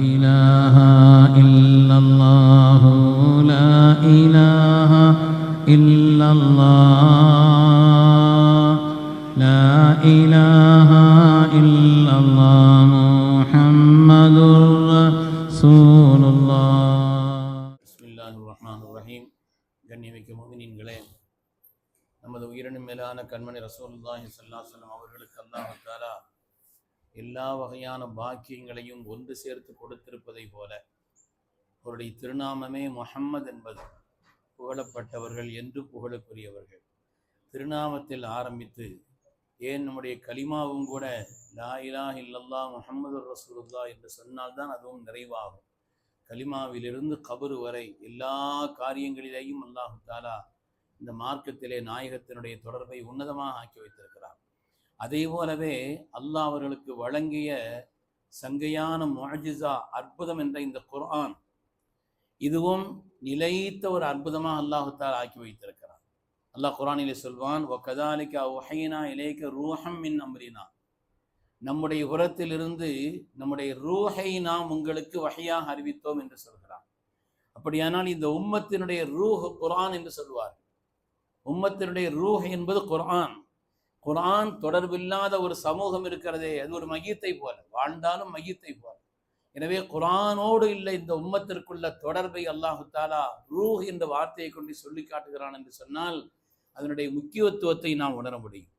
إله إلا الله لا إله إلا الله لا إله إلا الله محمد رسول الله. بسم الله الرحمن الرحيم. கண்ணியமிக்க முஃமினீன்களே, நமது உயிரினும் மேலான கண்மணி ரசூலுல்லாஹி ஸல்லல்லாஹு அலைஹி வஸல்லம் அவர்களுக்கு அல்லாஹ் தஆலா எல்லா வகையான பாக்கியங்களையும் ஒன்று சேர்த்து கொடுத்திருப்பதை போல அவருடைய திருநாமமே முஹம்மது என்பது புகழப்பட்டவர்கள் என்று புகழுக்குரியவர்கள். திருநாமத்தில் ஆரம்பித்து ஏன் நம்முடைய கலிமாவும் கூட லா இலாஹ இல்லல்லாஹ் முஹம்மதுர் ரசூலுல்லாஹ் என்று சொன்னால்தான் அதுவும் நிறைவாகும். கலிமாவிலிருந்து கபரு வரை எல்லா காரியங்களிலேயும் அல்லாஹு தஆலா இந்த மார்க்கத்திலே நாயகத்தினுடைய தொடர்பை உன்னதமாக ஆக்கி வைத்திருக்கிறார். அதே போலவே அல்லாஹ் அவர்களுக்கு வழங்கிய சங்கையான முஅஜிஸா அற்புதம் என்ற இந்த குர்ஆன், இதுவும் நிலைத்த ஒரு அற்புதமாக அல்லாஹு தஆலா ஆக்கி வைத்திருக்கிறார். அல்லாஹ் குர்ஆனிலே சொல்வான், வகதாலிக வஹைனா இலைக ரூஹம் மின் அம்ரினா, நம்முடைய புறத்திலிருந்து நம்முடைய ரூஹை நாம் உங்களுக்கு வஹையாக அறிவித்தோம் என்று சொல்கிறார். அப்படியானால் இந்த உம்மத்தினுடைய ரூஹ் குர்ஆன் என்று சொல்வார். உம்மத்தினுடைய ரூஹ் என்பது குர்ஆன். குர்ஆன் தொடர்பில்லாத ஒரு சமூகம் இருக்கிறதே, அது ஒரு மையத்தை போல, வாழ்ந்தாலும் மையத்தை போல. எனவே குர்ஆனோடு இல்லை இந்த உம்மத்திற்குள்ள தொடர்பை அல்லாஹு தஆலா ரூஹ் என்ற வார்த்தையை கொண்டு சொல்லி காட்டுகிறான் என்று சொன்னால் அதனுடைய முக்கியத்துவத்தை நாம் உணர முடியும்.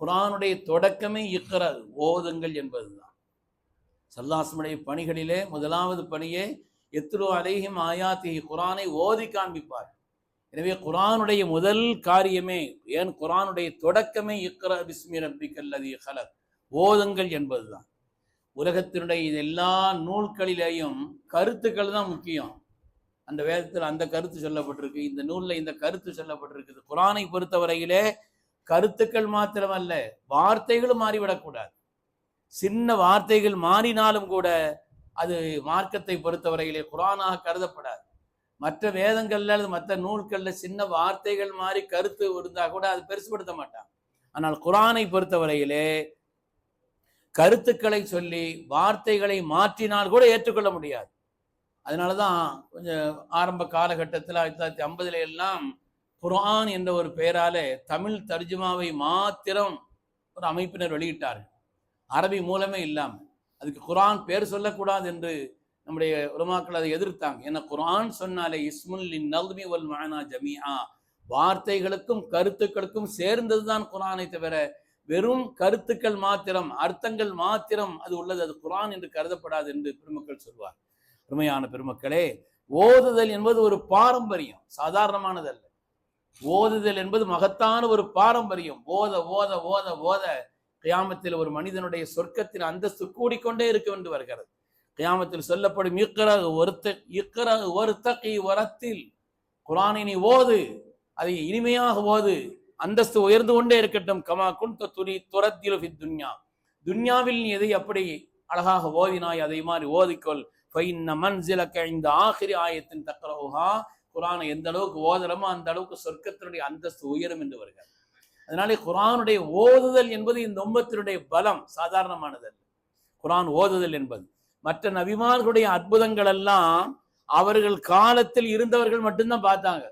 குர்ஆனுடைய தொடக்கமே இக்ரா, ஓதுங்கள் என்பதுதான். ஸல்லல்லாஹு பணிகளிலே முதலாவது பணியே யத்லு அலைஹிம் ஆயாத்திஹி, குர்ஆனை ஓதி காண்பிப்பார். எனவே குர்ஆனுடைய முதல் காரியமே, ஏன் குர்ஆனுடைய தொடக்கமே இக்ரா பிஸ்மி ரப்பிக்கல் லதீ ஹலக், ஓதுங்கள் என்பதுதான். உலகத்தினுடைய எல்லா நூல்களிலேயும் கருத்துக்கள் தான் முக்கியம். அந்த வேதத்தில் அந்த கருத்து சொல்லப்பட்டிருக்கு, இந்த நூலில் இந்த கருத்து சொல்லப்பட்டிருக்குது. குர்ஆனை பொறுத்தவரையிலே கருத்துக்கள் மாத்திரமல்ல, வார்த்தைகளும் மாறிவிடக்கூடாது. சின்ன வார்த்தைகள் மாறினாலும் கூட அது மார்க்கத்தை பொறுத்தவரையிலே குர்ஆனாக கருதப்படாது. மற்ற வேதங்கள்ல அல்லது மற்ற நூல்கள்ல சின்ன வார்த்தைகள் மாறி கருத்து இருந்தா கூட அது பெருசுபடுத்த மாட்டாங்க. ஆனால் குர்ஆனை பொறுத்தவரையிலே கருத்துக்களை சொல்லி வார்த்தைகளை மாற்றினால் கூட ஏற்றுக்கொள்ள முடியாது. அதனாலதான் கொஞ்சம் ஆரம்ப காலகட்டத்தில் 1950 எல்லாம் குர்ஆன் என்ற ஒரு பெயராலே தமிழ் தர்ஜுமாவை மாத்திரம் ஒரு அமைப்பினர் வெளியிட்டார்கள், அரபி மூலமே இல்லாமல். அதுக்கு குர்ஆன் பேர் சொல்லக்கூடாது என்று நம்முடைய உலமாக்கள் அதை எதிர்த்தாங்க. ஏன்னா குர்ஆன் சொன்னாலே இஸ்முல் லின்னல்மி வல் மஅனா ஜமீஆ, வார்த்தைகளுக்கும் கருத்துக்களுக்கும் சேர்ந்ததுதான் குர்ஆனை தவிர வெறும் கருத்துக்கள் மாத்திரம், அர்த்தங்கள் மாத்திரம் அது உள்ளது, அது குர்ஆன் என்று கருதப்படாது என்று பெருமக்கள் சொல்வார். பெருமையான பெருமக்களே, ஓதுதல் என்பது ஒரு பாரம்பரியம், சாதாரணமானதல்ல. ஓதுதல் என்பது மகத்தான ஒரு பாரம்பரியம். ஓத ஓத ஓத ஓத கியாமத்தில் ஒரு மனிதனுடைய சொர்க்கத்தின் அந்தஸ்து கூடிக்கொண்டே இருக்க வேண்டும் வருகிறது. கியாமத்தில் சொல்லப்படும் வரத்தில், குர்ஆனை நீ ஓது, அதை இனிமையாக ஓது, அந்தஸ்து உயர்ந்து கொண்டே இருக்கட்டும். கமா குன்த துரத்திலு ஃபித் துன்யா, துன்யாவில் நீ எதை அப்படி அழகாக ஓதினாய் அதை மாதிரி ஓதிக்கொள். ஃபைன்ன மன்ஸிலக இந்த ஆகிரி ஆயத்தின் தக்ரஹா, குர்ஆனை எந்த அளவுக்கு ஓதுறமோ அந்த அளவுக்கு சொர்க்கத்தினுடைய அந்தஸ்து உயரும் என்று வருகிறது. அதனாலே குர்ஆனுடைய ஓதுதல் என்பது இந்த உம்மத்தினுடைய பலம், சாதாரணமானதல்ல. குர்ஆன் ஓதுதல் என்பது மற்ற நபிமார்களுடைய அற்புதங்கள் எல்லாம் அவர்கள் காலத்தில் இருந்தவர்கள் மட்டும்தான் பார்த்தாங்க.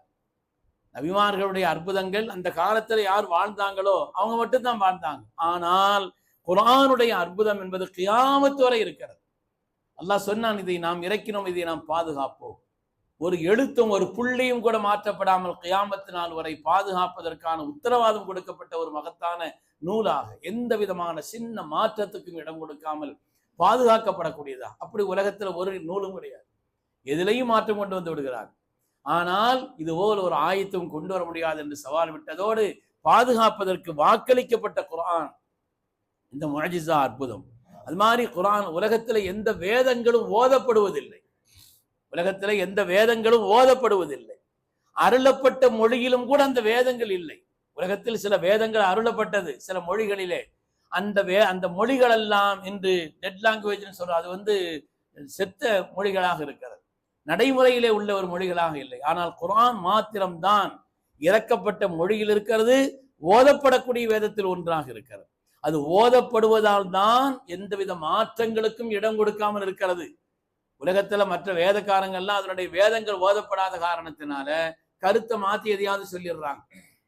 நபிமார்களுடைய அற்புதங்கள் அந்த காலத்தில் யார் வாழ்ந்தாங்களோ அவங்க மட்டும்தான் பார்த்தாங்க. ஆனால் குர்ஆனுடைய அற்புதம் என்பது கியாமத் வரை இருக்கிறது. அல்லாஹ் சொன்னான், இதை நாம் இறக்கினோம், இதை நாம் பாதுகாப்போம். ஒரு எழுத்தும் ஒரு புள்ளியும் கூட மாற்றப்படாமல் கியாமத்து நாள் வரை பாதுகாப்பதற்கான உத்தரவாதம் கொடுக்கப்பட்ட ஒரு மகத்தான நூலாக, எந்த விதமான சின்ன மாற்றத்துக்கும் இடம் கொடுக்காமல் பாதுகாக்கப்படக்கூடியதா. அப்படி உலகத்துல ஒரு நூலும் கிடையாது, எதிலையும் மாற்றம் கொண்டு வந்து விடுகிறார். ஆனால் இதுபோல் ஒரு ஆயத்தும் கொண்டு வர முடியாது என்று சவால் விட்டதோடு பாதுகாப்பதற்கு வாக்களிக்கப்பட்ட குர்ஆன் இந்த முஅஜிஸா அற்புதம். அது மாதிரி குர்ஆன் உலகத்துல எந்த வேதங்களும் ஓதப்படுவதில்லை, உலகத்துல எந்த வேதங்களும் ஓதப்படுவதில்லை. அருளப்பட்ட மொழியிலும் கூட அந்த வேதங்கள் இல்லை. உலகத்தில் சில வேதங்கள் அருளப்பட்டது சில மொழிகளிலே, அந்த மொழிகள் எல்லாம் இன்று டெட் லாங்குவேஜ்னு சொல்ற, அது செத்த மொழிகளாக இருக்கிறது, நடைமுறையிலே உள்ள ஒரு மொழிகளாக இல்லை. ஆனால் குர்ஆன் மாத்திரம்தான் இறக்கப்பட்ட மொழியில் இருக்கிறது, ஓதப்படக்கூடிய வேதத்தில் ஒன்றாக இருக்கிறது. அது ஓதப்படுவதால் தான் எந்தவித மாற்றங்களுக்கும் இடம் கொடுக்காமல் இருக்கிறது. உலகத்துல மற்ற வேதக்காரங்கள்லாம் அதனுடைய வேதங்கள் ஓதப்படாத காரணத்தினால கருத்தை மாத்தி எதையாவது சொல்லிடுறாங்க.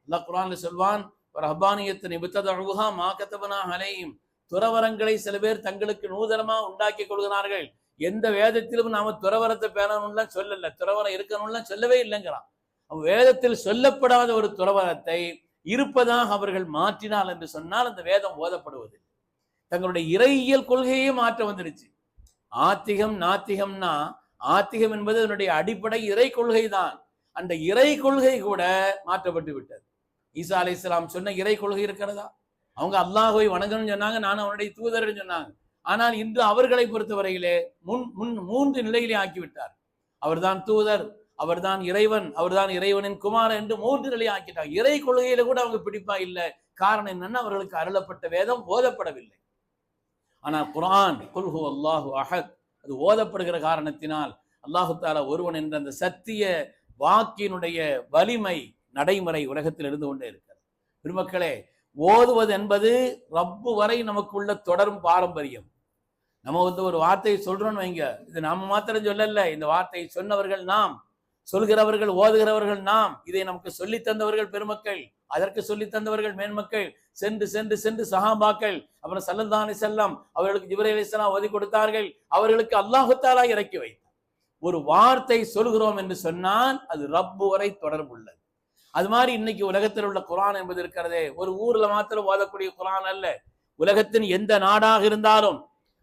அல்லாஹ் குர்ஆன்ல சொல்வான், ரஹ்பானியத்தின் இப்ததஉஹா மா கதபனா அலைஹிம், துறவரங்களை சில பேர் தங்களுக்கு நூதனமா உண்டாக்கி கொள்கிறார்கள். எந்த வேதத்திலும் நாம துறவரத்தை பேணணும்லாம் சொல்லல, துறவரம் இருக்கணும்லாம் சொல்லவே இல்லைங்கிறான். வேதத்தில் சொல்லப்படாத ஒரு துறவரத்தை இருப்பதாக அவர்கள் மாற்றினால் என்று சொன்னால் அந்த வேதம் ஓதப்படுவது. தங்களுடைய இறையியல் கொள்கையே மாற்ற வந்துருச்சு. ஆத்திகம் நாத்திகம்னா, ஆத்திகம் என்பது அதனுடைய அடிப்படை இறை கொள்கை தான். அந்த இறை கொள்கை கூட மாற்றப்பட்டு விட்டது. ஈசா அலைஹிஸ்ஸலாம் சொன்ன இறை கொள்கை இருக்கிறதா? அவங்க அல்லாஹ்வை வணங்கணும்னு சொன்னாங்க, நான் அவனுடைய தூதர்னு சொன்னாங்க. ஆனால் இன்று அவர்களை பொறுத்தவரையிலே மூன்று நிலையிலே ஆக்கிவிட்டார். அவர்தான் தூதர், அவர்தான் இறைவன், அவர்தான் இறைவனின் குமாரன் என்று மூன்று நிலையை ஆக்கிட்டாங்க. இறை கொள்கையில கூட அவங்க பிடிப்பா இல்லை. காரணம் என்னன்னா, அவர்களுக்கு அருளப்பட்ட வேதம் ஓதப்படவில்லை. ஆனால் குர்ஆன் குல் ஹுவல்லாஹு அஹத், அது ஓதப்படுகிற காரணத்தினால் அல்லாஹு தஆலா ஒருவன் என்ற அந்த சத்திய வாக்கினுடைய வலிமை நடைமுறை உலகத்தில் இருந்து கொண்டே இருக்கிறது. பெருமக்களே, ஓதுவது என்பது ரப்பு வரை நமக்குள்ள தொடரும் பாரம்பரியம். நம்ம ஒரு வார்த்தையை சொல்றோம்னு வைங்க, இது நாம மாத்திரம் சொல்லல, இந்த வார்த்தையை சொன்னவர்கள் நாம், சொல்கிறவர்கள் ஓதுகிறவர்கள் நாம், இதை நமக்கு சொல்லி தந்தவர்கள் பெருமக்கள், அதற்கு சொல்லி தந்தவர்கள் மேன்மக்கள், சென்று சென்று சென்று சஹாபாக்கள், அப்புறம் ஸல்லல்லாஹு அலைஹி வஸல்லம் அவர்களுக்கு ஜிப்ரீல் அலைஹிஸ்ஸலாம் ஓதி கொடுத்தார்கள். அவர்களுக்கு அல்லாஹ் தஆலா இறக்கி வைத்தார். ஒரு வார்த்தை சொல்கிறோம் என்று சொன்னால் அது ரப்பு வரை தொடர்புள்ளது. அது மாதிரி இன்னைக்கு உலகத்தில் உள்ள குர்ஆன் என்பது இருக்கிறதே, ஒரு ஊர்ல மாத்திரம் ஓதக்கூடிய குர்ஆன் அல்ல. உலகத்தின் எந்த நாடாக இருந்தாலும்,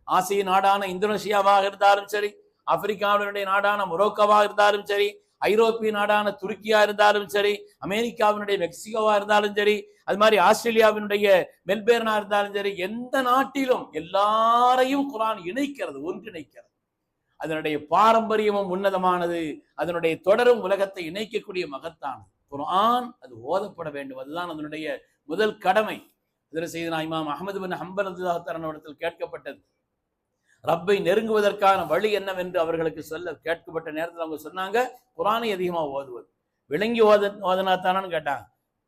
ஆசிய நாடான இந்தோனேஷியாவாக இருந்தாலும் சரி, ஆப்பிரிக்காவினுடைய நாடான மொரோக்கோவாக இருந்தாலும் சரி, ஐரோப்பிய நாடான துருக்கியா இருந்தாலும் சரி, அமெரிக்காவினுடைய மெக்சிகோவா இருந்தாலும் சரி, அது மாதிரி ஆஸ்திரேலியாவினுடைய மெல்பேர்னா இருந்தாலும் சரி, எந்த நாட்டிலும் எல்லாரையும் குர்ஆன் இணைக்கிறது, ஒன்றிணைக்கிறது. அதனுடைய பாரம்பரியமும் உன்னதமானது, அதனுடைய தொடரும் உலகத்தை இணைக்கக்கூடிய மகத்தானது குர்ஆன். அது ஓதப்பட வேண்டும், அதுதான் அதனுடைய முதல் கடமை. இதில் செய்தனா இமாம் அஹ்மது பின் ஹம்பல் ரலியல்லாஹு தஆலா இடத்தில் கேட்கப்பட்டது, ரப்பை நெருங்குவதற்கான வழி என்னவென்று அவர்களுக்கு சொல்ல கேட்கப்பட்ட நேரத்தில் அவங்க சொன்னாங்க, குர்ஆனை அதிகமாக ஓதுவது. விளங்கி ஓதனா தானு கேட்டாங்க.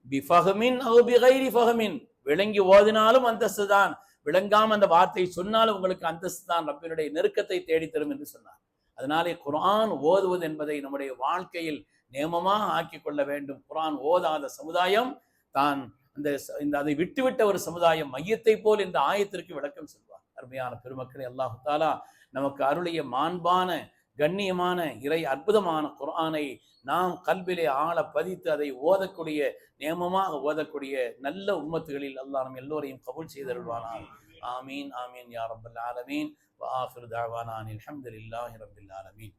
பிஃபஹமின் அவ் பிகைரி ஃபஹமின், விளங்கி ஓதினாலும் அந்தஸ்து தான், விளங்காம அந்த வார்த்தை சொன்னாலும் உங்களுக்கு அந்தஸ்து தான், ரப்பினுடைய நெருக்கத்தை தேடித்தரும் என்று சொன்னார். அதனாலே குர்ஆன் ஓதுவது என்பதை நம்முடைய வாழ்க்கையில் நியமமாக ஆக்கி கொள்ள வேண்டும். குர்ஆன் ஓதாத சமுதாயம் தான் அதை விட்டுவிட்ட ஒரு சமுதாயம், மையத்தை போல் இந்த ஆயத்திற்கு விளக்கம் சொல்வார். அருமையான பெருமக்களை, அல்லாஹு தஆலா நமக்கு அருளிய மாண்பான கண்ணியமான இறை அற்புதமான குர்ஆனை நாம் கல்விலே ஆழ பதித்து அதை ஓதக்கூடிய, நியமமாக ஓதக்கூடிய நல்ல உம்மத்துகளில் அல்லாஹ் நம் எல்லோரையும் கபூல் செய்தருள்வானாக. ஆமீன் ஆமீன் யா ரப்பல் ஆலமீன். வ ஆகிரு தஅவானா அல்ஹம்துலில்லாஹி ரப்பில் ஆலமீன்.